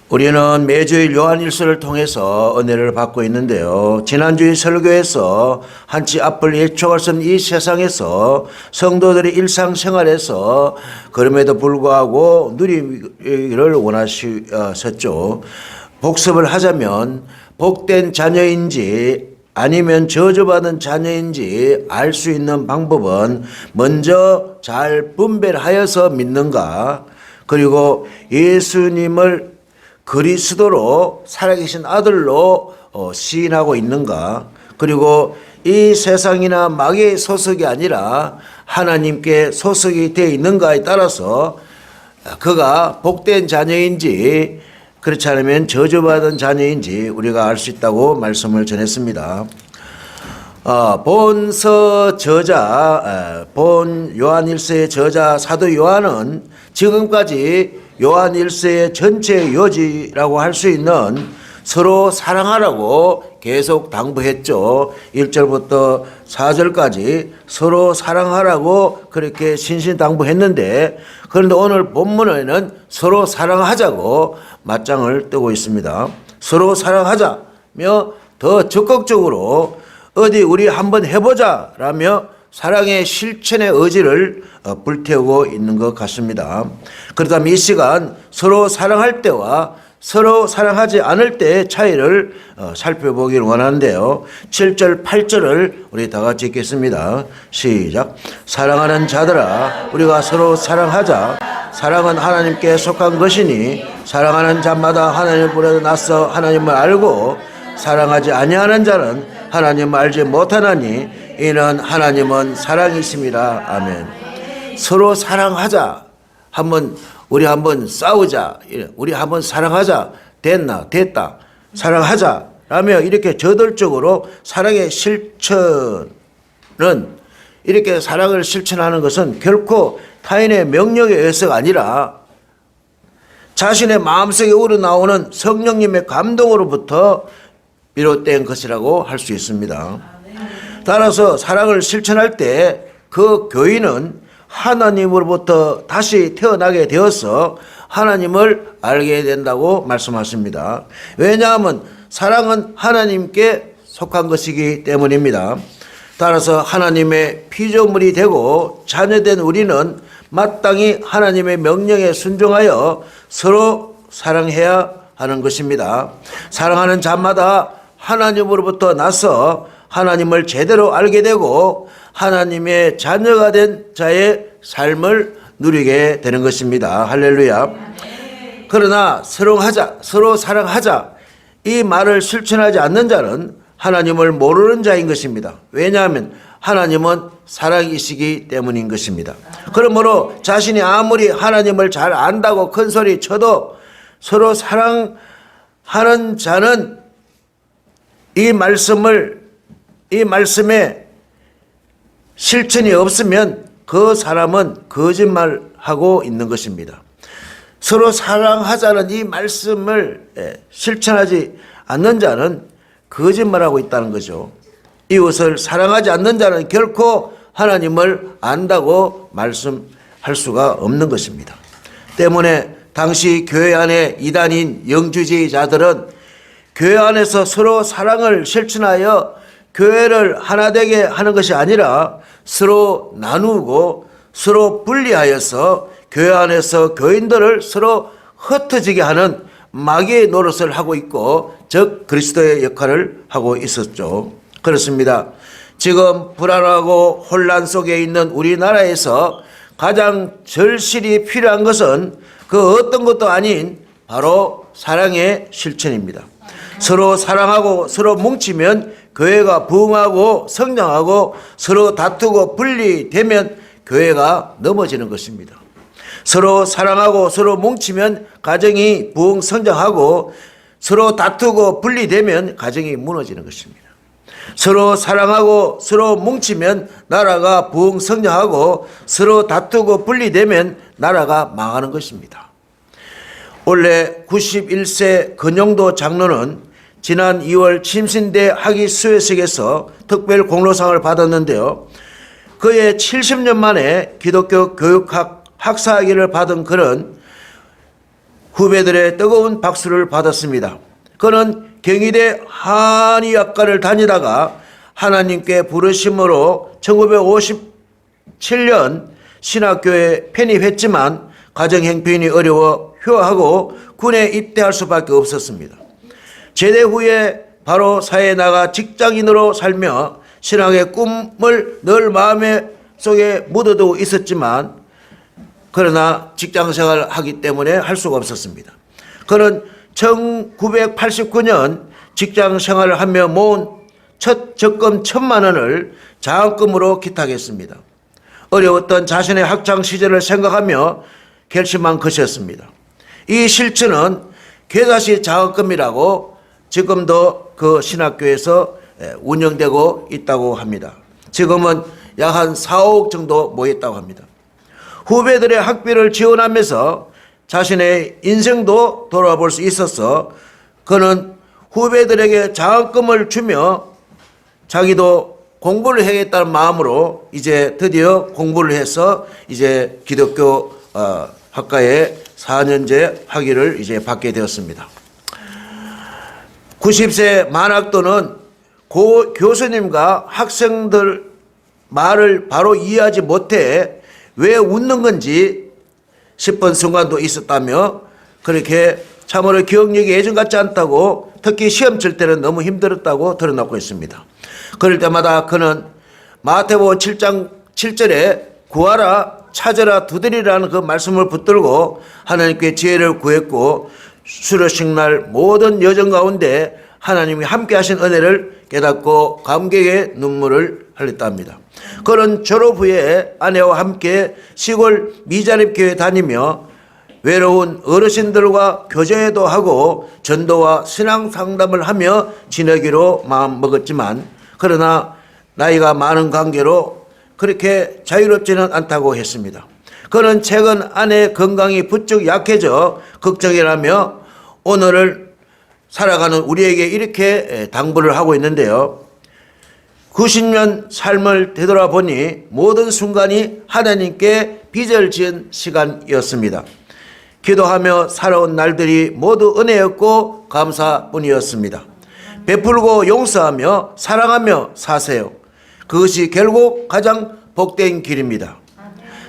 우리는 매주일 요한일서를 통해서 은혜를 받고 있는데요. 지난주에 설교에서 한치 앞을 예측할 수 없는 이 세상에서 성도들의 일상생활에서 그럼에도 불구하고 누리기를 원하셨죠. 복습을 하자면 복된 자녀인지 아니면 저주받은 자녀인지 알 수 있는 방법은 먼저 잘 분별하여서 믿는가, 그리고 예수님을 그리스도로 살아계신 아들로 시인하고 있는가, 그리고 이 세상이나 마귀의 소속이 아니라 하나님께 소속이 되어 있는가에 따라서 그가 복된 자녀인지 그렇지 않으면 저주받은 자녀인지 우리가 알 수 있다고 말씀을 전했습니다. 본서 저자, 본 요한일서의 저자 사도 요한은 지금까지 요한일서의 전체 요지라고 할 수 있는 서로 사랑하라고 계속 당부했죠. 1절부터 4절까지 서로 사랑하라고 그렇게 신신당부했는데, 그런데 오늘 본문에는 서로 사랑하자고 맞짱을 뜨고 있습니다. 서로 사랑하자며 더 적극적으로 어디 우리 한번 해보자 라며 사랑의 실천의 의지를 불태우고 있는 것 같습니다. 그렇다면 이 시간 서로 사랑할 때와 서로 사랑하지 않을 때의 차이를 살펴보기를 원하는데요. 7절 8절을 우리 다 같이 읽겠습니다. 시작. 사랑하는 자들아 우리가 서로 사랑하자. 사랑은 하나님께 속한 것이니 사랑하는 자마다 하나님을 보내서 나서 하나님을 알고 사랑하지 아니하는 자는 하나님을 알지 못하나니 이는 하나님은 사랑이심이라. 아멘. 서로 사랑하자. 우리 한번 싸우자. 우리 한번 사랑하자. 됐다. 사랑하자. 라며 이렇게 저돌적으로 사랑의 실천은, 이렇게 사랑을 실천하는 것은 결코 타인의 명령에 의해서가 아니라 자신의 마음속에 우러나오는 성령님의 감동으로부터 비롯된 것이라고 할 수 있습니다. 따라서 사랑을 실천할 때 그 교인은 하나님으로부터 다시 태어나게 되어서 하나님을 알게 된다고 말씀하십니다. 왜냐하면 사랑은 하나님께 속한 것이기 때문입니다. 따라서 하나님의 피조물이 되고 자녀된 우리는 마땅히 하나님의 명령에 순종하여 서로 사랑해야 하는 것입니다. 사랑하는 자마다 하나님으로부터 나서 하나님을 제대로 알게 되고 하나님의 자녀가 된 자의 삶을 누리게 되는 것입니다. 할렐루야. 그러나 서로 사랑하자 이 말을 실천하지 않는 자는 하나님을 모르는 자인 것입니다. 왜냐하면 하나님은 사랑이시기 때문인 것입니다. 그러므로 자신이 아무리 하나님을 잘 안다고 큰 소리 쳐도 서로 사랑하는 자는 이 말씀에 실천이 없으면 그 사람은 거짓말하고 있는 것입니다. 서로 사랑하자는 이 말씀을 실천하지 않는 자는 거짓말하고 있다는 거죠. 이웃을 사랑하지 않는 자는 결코 하나님을 안다고 말씀할 수가 없는 것입니다. 때문에 당시 교회 안에 이단인 영주주의자들은 교회 안에서 서로 사랑을 실천하여 교회를 하나 되게 하는 것이 아니라 서로 나누고 서로 분리하여서 교회 안에서 교인들을 서로 흩어지게 하는 마귀의 노릇을 하고 있고, 즉 그리스도의 역할을 하고 있었죠. 그렇습니다. 지금 불안하고 혼란 속에 있는 우리나라에서 가장 절실히 필요한 것은 그 어떤 것도 아닌 바로 사랑의 실천입니다. 서로 사랑하고 서로 뭉치면 교회가 부흥하고 성장하고, 서로 다투고 분리되면 교회가 넘어지는 것입니다. 서로 사랑하고 서로 뭉치면 가정이 부흥 성장하고, 서로 다투고 분리되면 가정이 무너지는 것입니다. 서로 사랑하고 서로 뭉치면 나라가 부흥 성장하고, 서로 다투고 분리되면 나라가 망하는 것입니다. 원래 91세 근용도 장로는 지난 2월 침신대 학위 수여식에서 특별 공로상을 받았는데요. 그의 70년 만에 기독교 교육학 학사학위를 받은 그는 후배들의 뜨거운 박수를 받았습니다. 그는 경희대 한의학과를 다니다가 하나님께 부르심으로 1957년 신학교에 편입했지만 가정 형편이 어려워 휴학하고 군에 입대할 수밖에 없었습니다. 제대 후에 바로 사회에 나가 직장인으로 살며 신앙의 꿈을 늘 마음에 속에 묻어두고 있었지만 그러나 직장생활을 하기 때문에 할 수가 없었습니다. 그는 1989년 직장생활을 하며 모은 첫 적금 1,000만 원을 장학금으로 기탁했습니다. 어려웠던 자신의 학창시절을 생각하며 결심한 것이었습니다. 이 실천은 괴사시 장학금이라고 지금도 그 신학교에서 운영되고 있다고 합니다. 지금은 약 한 4억 정도 모였다고 합니다. 후배들의 학비를 지원하면서 자신의 인생도 돌아볼 수 있어서 그는 후배들에게 장학금을 주며 자기도 공부를 해야겠다는 마음으로 이제 드디어 공부를 해서 이제 기독교 학과에 4년제 학위를 이제 받게 되었습니다. 90세 만학도는 교수님과 학생들 말을 바로 이해하지 못해 왜 웃는 건지 싶은 순간도 있었다며 그렇게 참으로 기억력이 예전 같지 않다고 특히 시험 칠 때는 너무 힘들었다고 드러나고 있습니다. 그럴 때마다 그는 마태복음 7장 7절에 구하라 찾으라 두드리라는 그 말씀을 붙들고 하나님께 지혜를 구했고 수료식 날 모든 여정 가운데 하나님이 함께 하신 은혜를 깨닫고 감격의 눈물을 흘렸다 합니다. 그는 졸업 후에 아내와 함께 시골 미자립교회 다니며 외로운 어르신들과 교제도 하고 전도와 신앙 상담을 하며 지내기로 마음먹었지만 그러나 나이가 많은 관계로 그렇게 자유롭지는 않다고 했습니다. 그는 최근 아내의 건강이 부쩍 약해져 걱정이라며 오늘을 살아가는 우리에게 이렇게 당부를 하고 있는데요. 90년 삶을 되돌아보니 모든 순간이 하나님께 빚을 지은 시간이었습니다. 기도하며 살아온 날들이 모두 은혜였고 감사뿐이었습니다. 베풀고 용서하며 사랑하며 사세요. 그것이 결국 가장 복된 길입니다.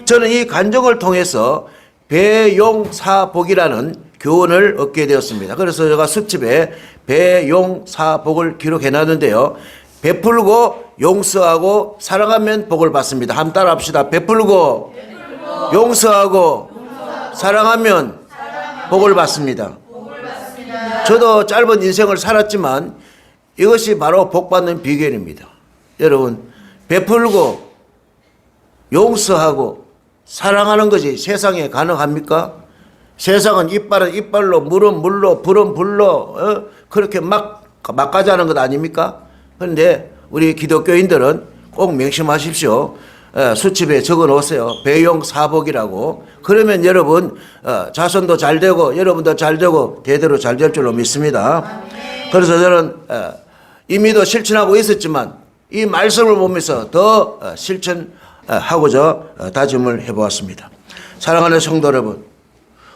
저는 이 간증을 통해서 배용사복이라는 교훈을 얻게 되었습니다. 그래서 제가 수첩에 배용사복을 기록해놨는데요. 베풀고 용서하고 사랑하면 복을 받습니다. 한번 따라 합시다. 베풀고 용서하고 사랑하면 복을 받습니다. 저도 짧은 인생을 살았지만 이것이 바로 복받는 비결입니다. 여러분, 베풀고 용서하고 사랑하는 것이 세상에 가능합니까? 세상은 이빨은 이빨로 물은 물로 불은 불로 그렇게 막 가자는 것 아닙니까? 그런데 우리 기독교인들은 꼭 명심하십시오. 수첩에 적어 놓으세요. 배용사복이라고. 그러면 여러분 자손도 잘 되고 여러분도 잘 되고 대대로 잘 될 줄로 믿습니다. 그래서 저는 이미도 실천하고 있었지만 이 말씀을 보면서 더 실천하고자 다짐을 해보았습니다. 사랑하는 성도 여러분,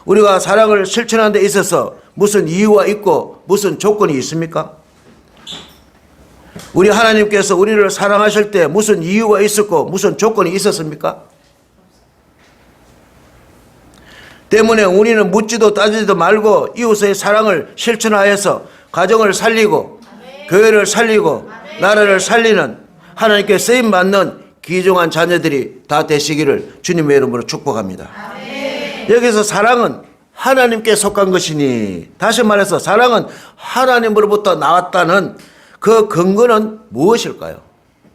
우리가 사랑을 실천하는 데 있어서 무슨 이유가 있고 무슨 조건이 있습니까? 우리 하나님께서 우리를 사랑하실 때 무슨 이유가 있었고 무슨 조건이 있었습니까? 때문에 우리는 묻지도 따지지도 말고 이웃의 사랑을 실천하여서 가정을 살리고 교회를 살리고 나라를 살리는 하나님께 쓰임받는 귀중한 자녀들이 다 되시기를 주님의 이름으로 축복합니다. 여기서 사랑은 하나님께 속한 것이니, 다시 말해서 사랑은 하나님으로부터 나왔다는 그 근거는 무엇일까요?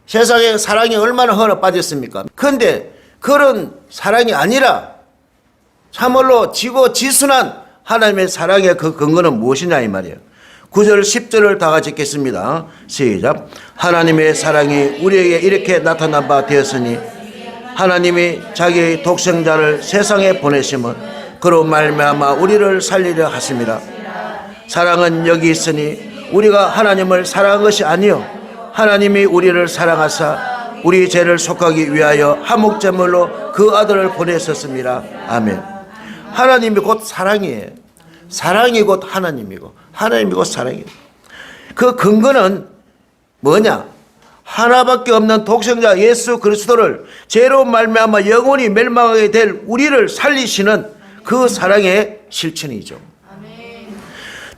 세상에 사랑이 얼마나 흘러 빠졌습니까? 그런데 그런 사랑이 아니라 참으로 지고 지순한 하나님의 사랑의 그 근거는 무엇이냐 이 말이에요. 9절 10절을 다 같이 읽겠습니다. 시작. 하나님의 사랑이 우리에게 이렇게 나타난 바 되었으니 하나님이 자기의 독생자를 세상에 보내심은 그로 말미암아 우리를 살리려 하심이라. 사랑은 여기 있으니 우리가 하나님을 사랑한 것이 아니요 하나님이 우리를 사랑하사 우리 죄를 속하기 위하여 화목제물로 그 아들을 보내셨습니다. 아멘. 하나님이 곧 사랑이에요. 사랑이 곧 하나님이고 하나님이 곧 사랑이고, 그 근거는 뭐냐? 하나밖에 없는 독생자 예수 그리스도를 죄로 말미암아 영원히 멸망하게 될 우리를 살리시는 그 사랑의 실천이죠.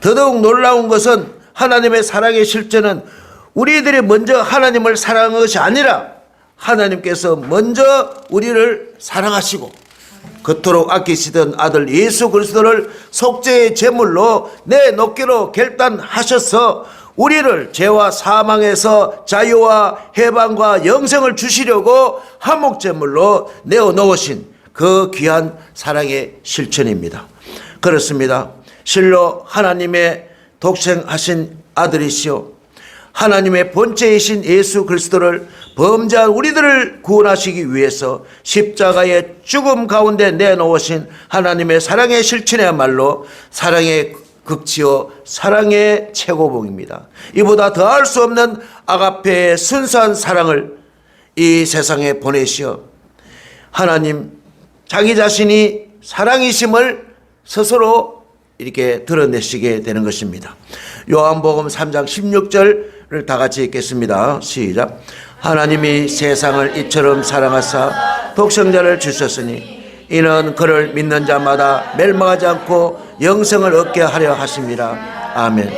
더더욱 놀라운 것은 하나님의 사랑의 실천은 우리들이 먼저 하나님을 사랑한 것이 아니라 하나님께서 먼저 우리를 사랑하시고 그토록 아끼시던 아들 예수 그리스도를 속죄의 제물로 내놓기로 결단하셔서 우리를 죄와 사망에서 자유와 해방과 영생을 주시려고 화목제물로 내어놓으신 그 귀한 사랑의 실천입니다. 그렇습니다. 실로 하나님의 독생하신 아들이시오 하나님의 본체이신 예수 그리스도를 범죄한 우리들을 구원하시기 위해서 십자가의 죽음 가운데 내놓으신 하나님의 사랑의 실천이야말로 사랑의 극치요 사랑의 최고봉입니다. 이보다 더할 수 없는 아가페의 순수한 사랑을 이 세상에 보내시어 하나님 자기 자신이 사랑이심을 스스로 이렇게 드러내시게 되는 것입니다. 요한복음 3장 16절을 다 같이 읽겠습니다. 시작. 하나님이 세상을 이처럼 사랑하사 독생자를 주셨으니 이는 그를 믿는 자마다 멸망하지 않고 영생을 얻게 하려 하심이라. 아멘.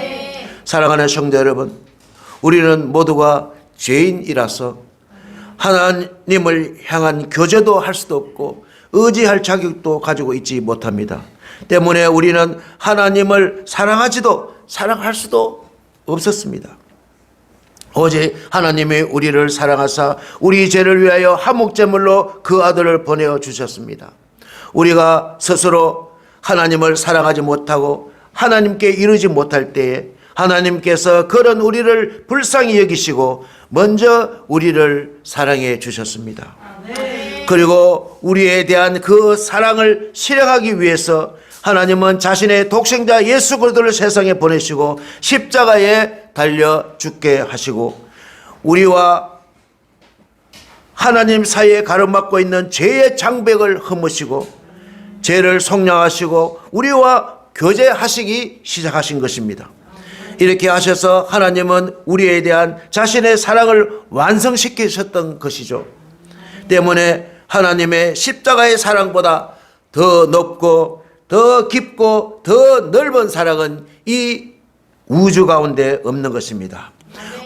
사랑하는 성도 여러분, 우리는 모두가 죄인이라서 하나님을 향한 교제도 할 수도 없고 의지할 자격도 가지고 있지 못합니다. 때문에 우리는 하나님을 사랑할 수도 없었습니다. 오직 하나님이 우리를 사랑하사 우리 죄를 위하여 화목제물로 그 아들을 보내어 주셨습니다. 우리가 스스로 하나님을 사랑하지 못하고 하나님께 이르지 못할 때에 하나님께서 그런 우리를 불쌍히 여기시고 먼저 우리를 사랑해 주셨습니다. 그리고 우리에 대한 그 사랑을 실행하기 위해서 하나님은 자신의 독생자 예수 그리스도를 세상에 보내시고 십자가에 달려 죽게 하시고 우리와 하나님 사이에 가로막고 있는 죄의 장벽을 허무시고 죄를 속량하시고 우리와 교제하시기 시작하신 것입니다. 이렇게 하셔서 하나님은 우리에 대한 자신의 사랑을 완성시키셨던 것이죠. 때문에 하나님의 십자가의 사랑보다 더 높고 더 깊고 더 넓은 사랑은 이 우주 가운데 없는 것입니다.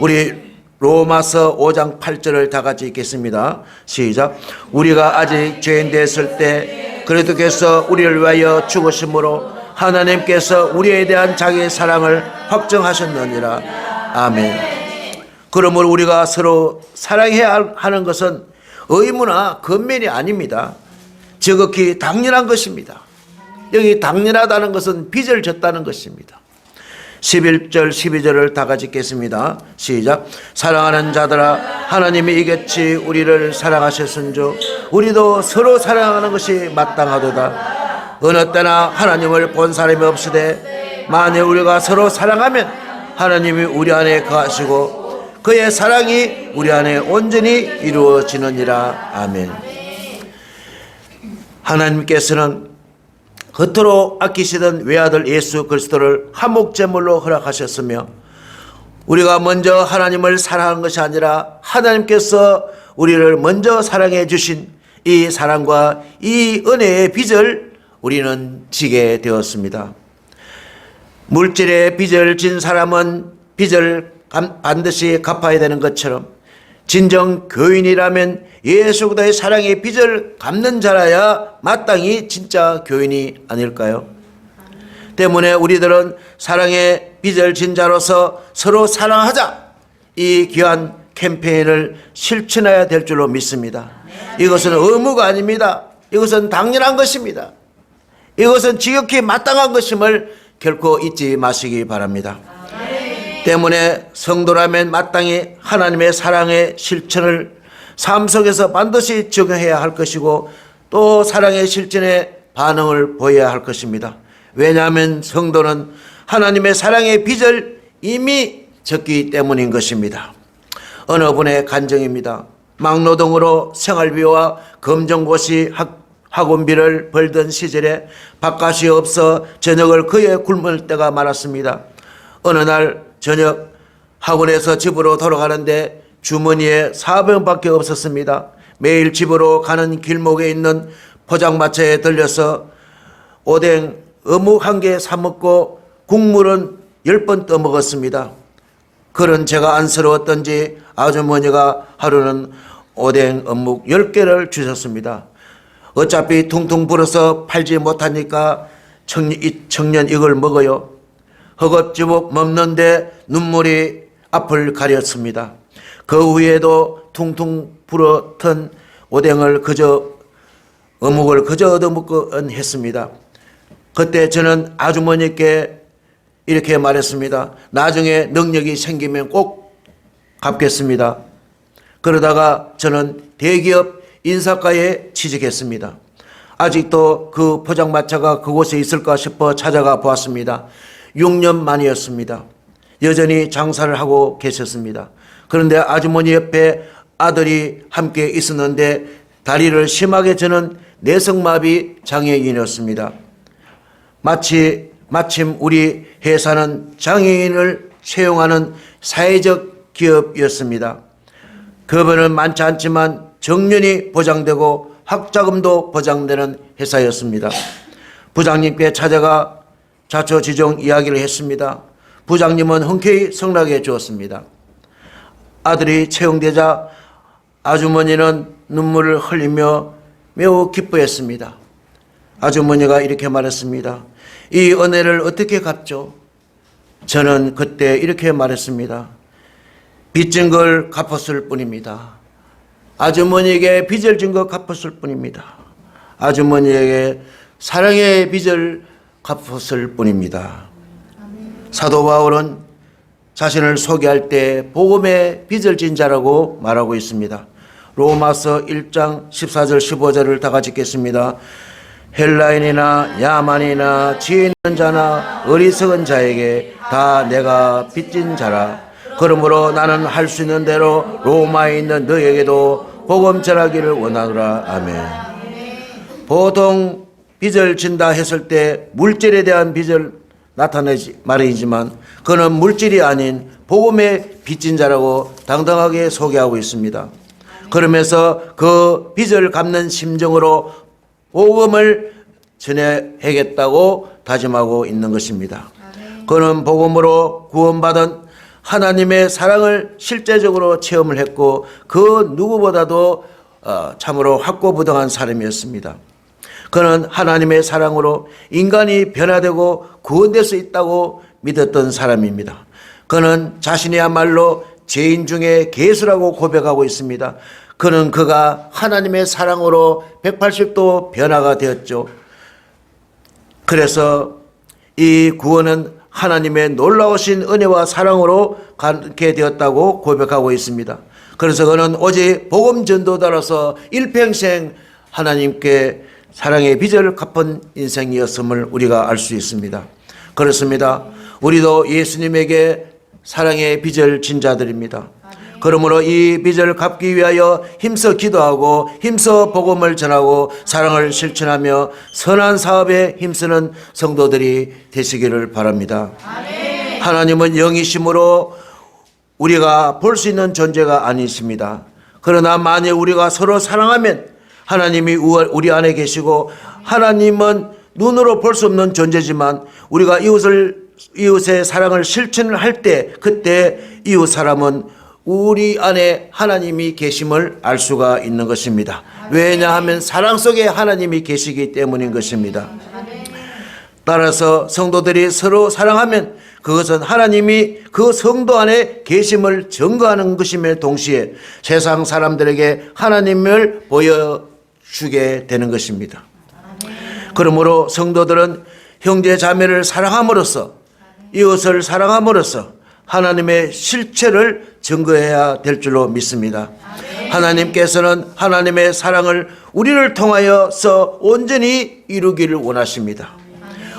우리 로마서 5장 8절을 다 같이 읽겠습니다. 시작. 우리가 아직 죄인 되었을 때 그리스도께서 우리를 위하여 죽으심으로 하나님께서 우리에 대한 자기의 사랑을 확정하셨느니라. 아멘. 그러므로 우리가 서로 사랑해야 하는 것은 의무나 권면이 아닙니다. 지극히 당연한 것입니다. 여기 당연하다는 것은 빚을 졌다는 것입니다. 11절 12절을 다 같이 읽겠습니다. 시작. 사랑하는 자들아 하나님이 이같이 우리를 사랑하셨은즉 우리도 서로 사랑하는 것이 마땅하도다. 어느 때나 하나님을 본 사람이 없으되 만일 우리가 서로 사랑하면 하나님이 우리 안에 거하시고 그의 사랑이 우리 안에 온전히 이루어지느니라. 아멘. 하나님께서는 겉으로 아끼시던 외아들 예수 그리스도를 화목제물로 허락하셨으며 우리가 먼저 하나님을 사랑하는 것이 아니라 하나님께서 우리를 먼저 사랑해 주신 이 사랑과 이 은혜의 빚을 우리는 지게 되었습니다. 물질의 빚을 진 사람은 빚을 반드시 갚아야 되는 것처럼 진정 교인이라면 예수 그리스도의 사랑의 빚을 갚는 자라야 마땅히 진짜 교인이 아닐까요? 때문에 우리들은 사랑의 빚을 진 자로서 서로 사랑하자 이 귀한 캠페인을 실천해야 될 줄로 믿습니다. 이것은 의무가 아닙니다. 이것은 당연한 것입니다. 이것은 지극히 마땅한 것임을 결코 잊지 마시기 바랍니다. 때문에 성도라면 마땅히 하나님의 사랑의 실천을 삶 속에서 반드시 적용해야 할 것이고 또 사랑의 실천에 반응을 보여야 할 것입니다. 왜냐하면 성도는 하나님의 사랑의 빚을 이미 졌기 때문인 것입니다. 어느 분의 간증입니다. 막노동으로 생활비와 검정고시 학원비를 벌던 시절에 밥값이 없어 저녁을 그에 굶을 때가 많았습니다. 어느 날 저녁 학원에서 집으로 돌아가는데 주머니에 400원밖에 없었습니다. 매일 집으로 가는 길목에 있는 포장마차에 들려서 오뎅 어묵 1개 사 먹고 국물은 10번 떠먹었습니다. 그런 제가 안쓰러웠던지 아주머니가 하루는 오뎅 어묵 10개를 주셨습니다. 어차피 퉁퉁 불어서 팔지 못하니까 청년 이걸 먹어요. 허겁지겁 먹는데 눈물이 앞을 가렸습니다. 그 후에도 퉁퉁 불어튼 오뎅을 어묵을 그저 얻어먹곤 했습니다. 그때 저는 아주머니께 이렇게 말했습니다. 나중에 능력이 생기면 꼭 갚겠습니다. 그러다가 저는 대기업 인사과에 취직했습니다. 아직도 그 포장마차가 그곳에 있을까 싶어 찾아가 보았습니다. 6년 만이었습니다. 여전히 장사를 하고 계셨습니다. 그런데 아주머니 옆에 아들이 함께 있었는데 다리를 심하게 저는 내성마비 장애인이었습니다. 마침 우리 회사는 장애인을 채용하는 사회적 기업이었습니다. 급여는 많지 않지만 정년이 보장되고 학자금도 보장되는 회사였습니다. 부장님께 찾아가 자초지종 이야기를 했습니다. 부장님은 흔쾌히 승낙해 주었습니다. 아들이 채용되자 아주머니는 눈물을 흘리며 매우 기뻐했습니다. 아주머니가 이렇게 말했습니다. 이 은혜를 어떻게 갚죠? 저는 그때 이렇게 말했습니다. 빚진 걸 갚았을 뿐입니다. 아주머니에게 빚을 진 것 갚았을 뿐입니다. 아주머니에게 사랑의 빚을 갚았을 뿐입니다. 사도 바울은 자신을 소개할 때 복음의 빚을 진 자라고 말하고 있습니다. 로마서 1장 14절 15절을 다 같이 읽겠습니다. 헬라인이나 야만이나 지혜 있는 자나 어리석은 자에게 다 내가 빚진 자라. 그러므로 나는 할 수 있는 대로 로마에 있는 너에게도 복음 전하기를 원하노라. 아멘. 보통 빚을 진다 했을 때 물질에 대한 빚을 나타내지 말이지만 그는 물질이 아닌 복음의 빚진 자라고 당당하게 소개하고 있습니다. 그러면서 그 빚을 갚는 심정으로 복음을 전해야겠다고 다짐하고 있는 것입니다. 그는 복음으로 구원받은 하나님의 사랑을 실제적으로 체험을 했고 그 누구보다도 참으로 확고부동한 사람이었습니다. 그는 하나님의 사랑으로 인간이 변화되고 구원될 수 있다고 믿었던 사람입니다. 그는 자신이야말로 죄인 중에 괴수라고 고백하고 있습니다. 그가 하나님의 사랑으로 180도 변화가 되었죠. 그래서 이 구원은 하나님의 놀라우신 은혜와 사랑으로 갖게 되었다고 고백하고 있습니다. 그래서 그는 오직 복음 전도자로서 일평생 하나님께 사랑의 빚을 갚은 인생이었음을 우리가 알 수 있습니다. 그렇습니다. 우리도 예수님에게 사랑의 빚을 진 자들입니다. 그러므로 이 빚을 갚기 위하여 힘써 기도하고 힘써 복음을 전하고 사랑을 실천하며 선한 사업에 힘쓰는 성도들이 되시기를 바랍니다. 아멘. 하나님은 영이심으로 우리가 볼 수 있는 존재가 아니십니다. 그러나 만일 우리가 서로 사랑하면 하나님이 우리 안에 계시고 하나님은 눈으로 볼 수 없는 존재지만 우리가 이웃의 사랑을 실천을 할 때 그때 이웃 사람은 우리 안에 하나님이 계심을 알 수가 있는 것입니다. 왜냐하면 사랑 속에 하나님이 계시기 때문인 것입니다. 따라서 성도들이 서로 사랑하면 그것은 하나님이 그 성도 안에 계심을 증거하는 것임에 동시에 세상 사람들에게 하나님을 보여주게 되는 것입니다. 그러므로 성도들은 형제 자매를 사랑함으로써 이웃을 사랑함으로써 하나님의 실체를 증거해야 될 줄로 믿습니다. 하나님께서는 하나님의 사랑을 우리를 통하여서 온전히 이루기를 원하십니다.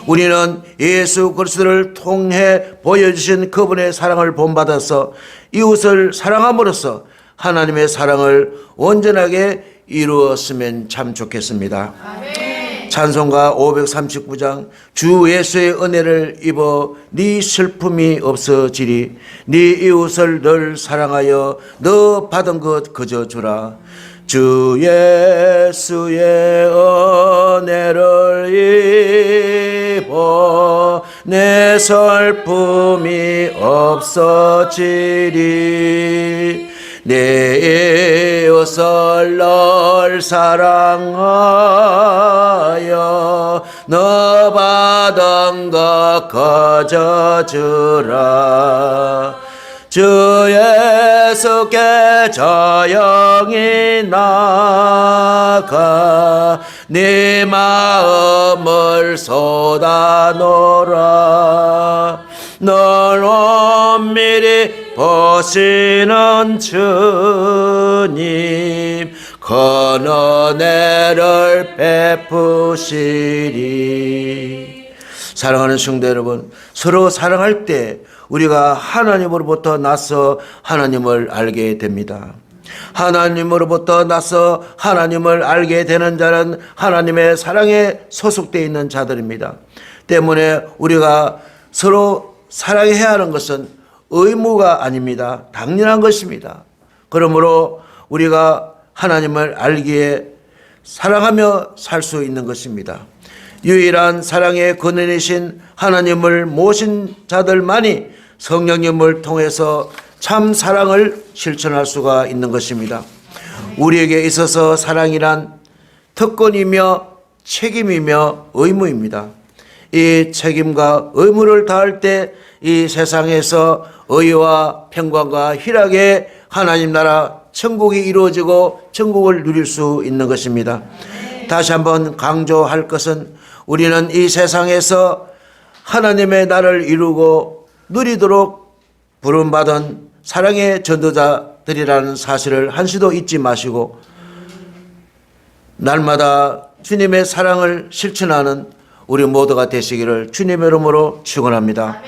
우리는 예수 그리스도를 통해 보여주신 그분의 사랑을 본받아서 이웃을 사랑함으로써 하나님의 사랑을 온전하게 이루었으면 참 좋겠습니다. 찬송가 539장 주 예수의 은혜를 입어 네 슬픔이 없어지리 네 이웃을 늘 사랑하여 너 받은 것 그저 주라 주 예수의 은혜를 입어 내 슬픔이 없어지리 내 이웃을 늘 사랑하여 너 받은 것 거저 주라 주 예수께 조용히 나가 네 마음을 쏟아놓으라 널 엄밀히 보시는 주님 큰 은혜를 베푸시리. 사랑하는 성도 여러분, 서로 사랑할 때 우리가 하나님으로부터 나서 하나님을 알게 됩니다. 하나님으로부터 나서 하나님을 알게 되는 자는 하나님의 사랑에 소속되어 있는 자들입니다. 때문에 우리가 서로 사랑해야 하는 것은 의무가 아닙니다. 당연한 것입니다. 그러므로 우리가 하나님을 알기에 사랑하며 살 수 있는 것입니다. 유일한 사랑의 근원이신 하나님을 모신 자들만이 성령님을 통해서 참 사랑을 실천할 수가 있는 것입니다. 우리에게 있어서 사랑이란 특권이며 책임이며 의무입니다. 이 책임과 의무를 다할 때 이 세상에서 의와 평강과 희락의 하나님 나라 천국이 이루어지고 천국을 누릴 수 있는 것입니다. 다시 한번 강조할 것은 우리는 이 세상에서 하나님의 나라를 이루고 누리도록 부름받은 사랑의 전도자들이라는 사실을 한시도 잊지 마시고 날마다 주님의 사랑을 실천하는 우리 모두가 되시기를 주님의 이름으로 축원합니다.